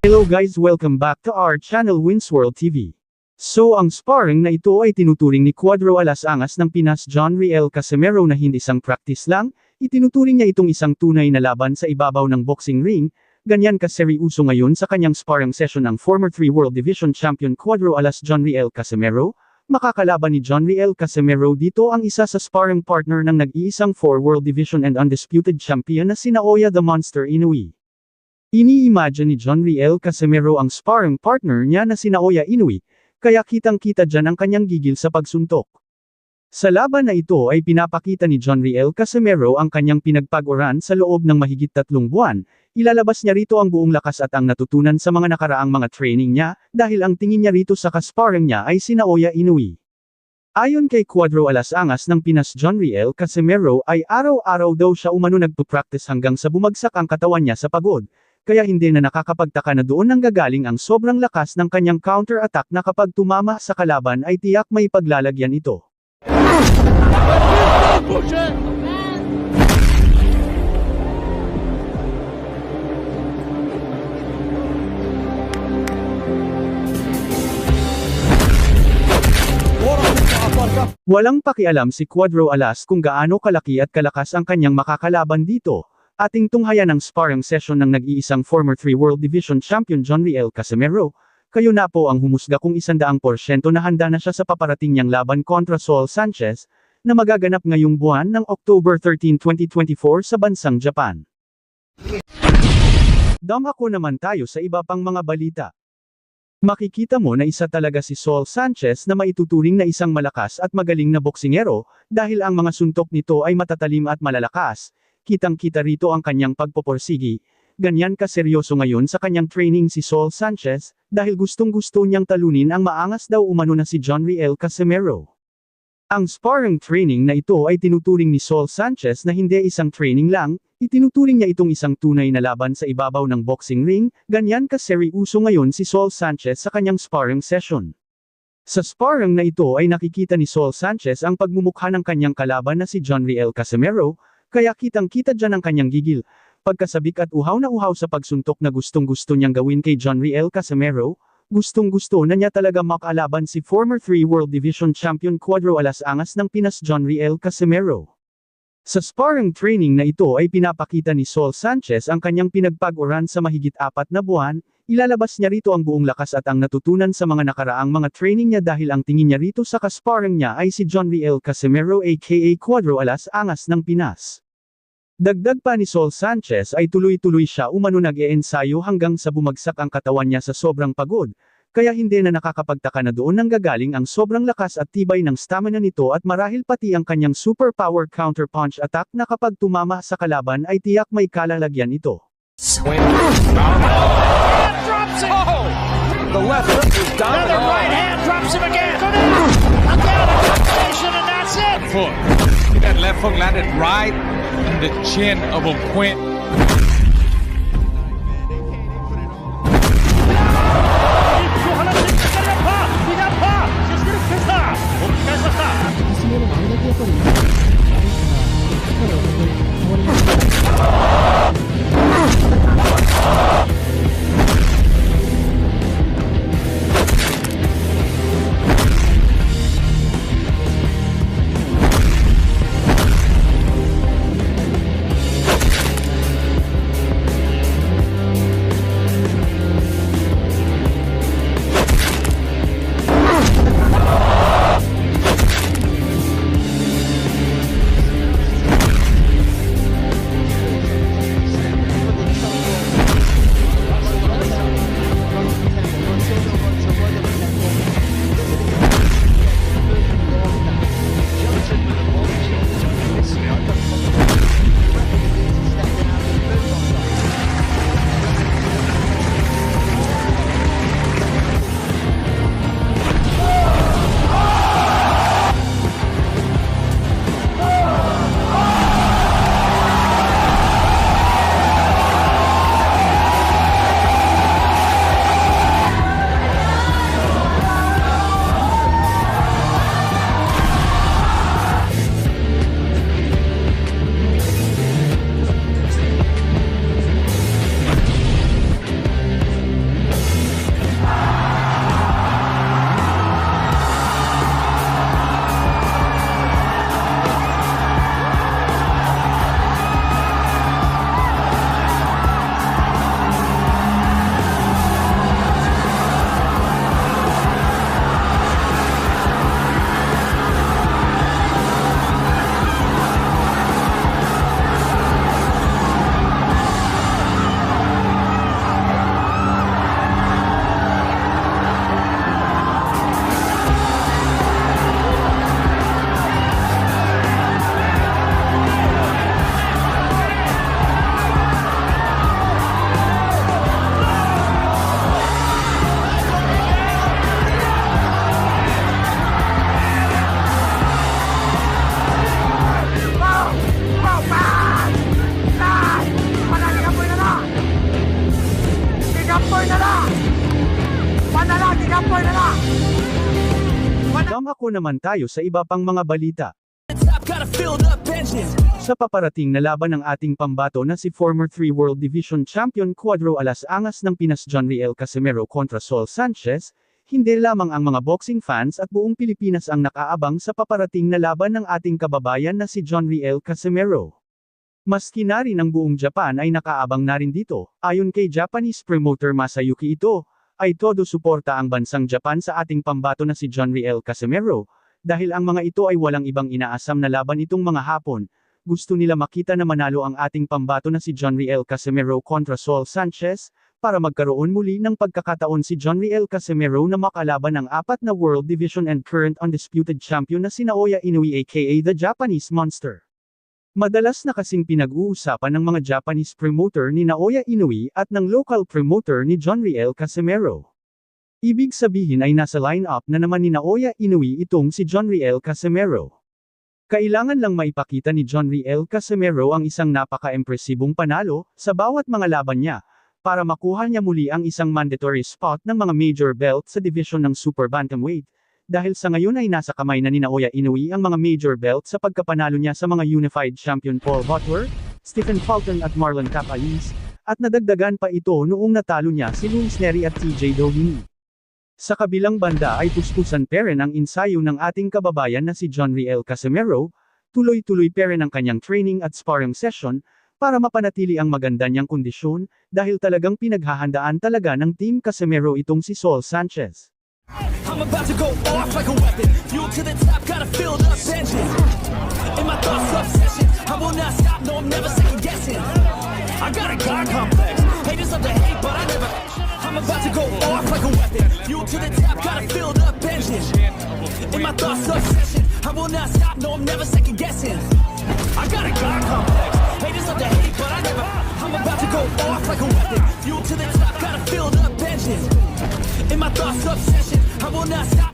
Hello guys, welcome back to our channel Winsworld TV. So ang sparring na ito ay tinuturing ni Cuadro Alas Angas ng Pinas John Riel Casimero na hindi isang practice lang, itinuturing niya itong isang tunay na laban sa ibabaw ng boxing ring, ganyan kaseryoso ngayon sa kanyang sparring session ang former 3 World Division Champion Cuadro Alas John Riel Casimero. Makakalaban ni John Riel Casimero dito ang isa sa sparring partner ng nag-iisang 4 World Division and undisputed champion na sina Oya the Monster Inoue. Ini-imagine ni John Riel Casimero ang sparring partner niya na sina Oya Inoue, kaya kitang-kita dyan ang kanyang gigil sa pagsuntok. Sa laban na ito ay pinapakita ni John Riel Casimero ang kanyang pinagpag-oran sa loob ng mahigit 3 buwan, ilalabas niya rito ang buong lakas at ang natutunan sa mga nakaraang mga training niya, dahil ang tingin niya rito sa kasparring niya ay sina Oya Inoue. Ayon kay Cuadro Alas Angas ng Pinas John Riel Casimero ay araw-araw daw siya umano nagpo-practice hanggang sa bumagsak ang katawan niya sa pagod, kaya hindi na nakakapagtaka na doon nang gagaling ang sobrang lakas ng kanyang counter-attack na kapag tumama sa kalaban ay tiyak may paglalagyan ito. Walang pakialam si Cuadro Alas kung gaano kalaki at kalakas ang kanyang makakalaban dito. Ating tunghayan ang sparring session ng nag-iisang former 3 World Division Champion John Riel Casimero. Kayo na po ang humusga kung 100% na handa na siya sa paparating niyang laban kontra Saul Sanchez, na magaganap ngayong buwan ng October 13, 2024 sa bansang Japan. Dumako naman tayo sa iba pang mga balita. Makikita mo na isa talaga si Saul Sanchez na maituturing na isang malakas at magaling na boksingero, dahil ang mga suntok nito ay matatalim at malalakas. Kitang-kita rito ang kanyang pagpoporsigi. Ganyan kaseryoso ngayon sa kanyang training si Saul Sanchez, dahil gustong-gusto niyang talunin ang maangas daw umano na si John Riel Casimero. Ang sparring training na ito ay tinuturing ni Saul Sanchez na hindi isang training lang, itinuturing niya itong isang tunay na laban sa ibabaw ng boxing ring, ganyan kaseryoso ngayon si Saul Sanchez sa kanyang sparring session. Sa sparring na ito ay nakikita ni Saul Sanchez ang pagmumukha ng kanyang kalaban na si John Riel Casimero, kaya kitang-kita dyan ang kanyang gigil, pagkasabik at uhaw na uhaw sa pagsuntok na gustong-gusto niyang gawin kay John Riel Casimero. Gustong-gusto na niya talaga makalaban si former 3 World Division Champion Cuadro Alas Angas ng Pinas John Riel Casimero. Sa sparring training na ito ay pinapakita ni Saul Sanchez ang kanyang pinagpag-oran sa mahigit 4 na buwan, ilalabas niya rito ang buong lakas at ang natutunan sa mga nakaraang mga training niya dahil ang tingin niya rito sa kasparring niya ay si John Riel Casimero aka Cuadro Alas Angas ng Pinas. Dagdag pa ni Saul Sanchez ay tuloy-tuloy siya umano nag-e-ensayo hanggang sa bumagsak ang katawan niya sa sobrang pagod, kaya hindi na nakakapagtaka na doon nang gagaling ang sobrang lakas at tibay ng stamina nito at marahil pati ang kanyang superpower counter-punch attack na kapag tumama sa kalaban ay tiyak may kalalagyan ito. The left hook is down. Another right hand drops him again. Go down. Again, a combination, and that's it. Foot. That left hook landed right in the chin of Oquint. Dumako naman tayo sa iba pang mga balita. Top got a filled up engine. Sa paparating na laban ng ating pambato na si former 3 World Division Champion Cuadro Alas Angas ng Pinas John Riel Casimero kontra Saul Sanchez, hindi lamang ang mga boxing fans at buong Pilipinas ang nakaabang sa paparating na laban ng ating kababayan na si John Riel Casimero. Maski na rin ang buong Japan ay nakaabang na rin dito, ayon kay Japanese promoter Masayuki Ito, ay todo suporta ang bansang Japan sa ating pambato na si John Riel Casimero, dahil ang mga ito ay walang ibang inaasam na laban itong mga hapon. Gusto nila makita na manalo ang ating pambato na si John Riel Casimero kontra Saul Sanchez, para magkaroon muli ng pagkakataon si John Riel Casimero na makalaban ang 4 na World Division and current undisputed champion na si Naoya Inoue aka the Japanese Monster. Madalas na kasing pinag-uusapan ng mga Japanese promoter ni Naoya Inoue at ng local promoter ni John Riel Casimero. Ibig sabihin ay nasa line-up na naman ni Naoya Inoue itong si John Riel Casimero. Kailangan lang maipakita ni John Riel Casimero ang isang napaka-impresibong panalo sa bawat mga laban niya, para makuha niya muli ang isang mandatory spot ng mga major belt sa division ng Super Bantamweight, dahil sa ngayon ay nasa kamay na ni Naoya Inoue ang mga major belt sa pagkapanalo niya sa mga Unified Champion Paul Butler, Stephen Fulton at Marlon Tapales, at nadagdagan pa ito noong natalo niya si Luis Neri at TJ Doheny. Sa kabilang banda ay puspusan pa rin ang ensayo ng ating kababayan na si John Riel Casimero, tuloy-tuloy pa rin ang kanyang training at sparring session, para mapanatili ang maganda niyang kondisyon, dahil talagang pinaghahandaan talaga ng Team Casimero itong si Saul Sanchez. I'm about to go off like a weapon. Fuel to the top, got a filled up engine. In my thoughts, obsession. I will not stop, no, I'm never second guessing. I got a God complex. Haters love to hate, but I never. I'm about to go off like a weapon. Fuel to the top, got a filled up engine. In my thoughts, obsession. I will not stop, no, I'm never second guessing. I got a God complex. Haters love to hate, but I never. I'm about to go off like a weapon. Fuel to the top, got a filled up engine. In my thoughts, obsession. I will not stop.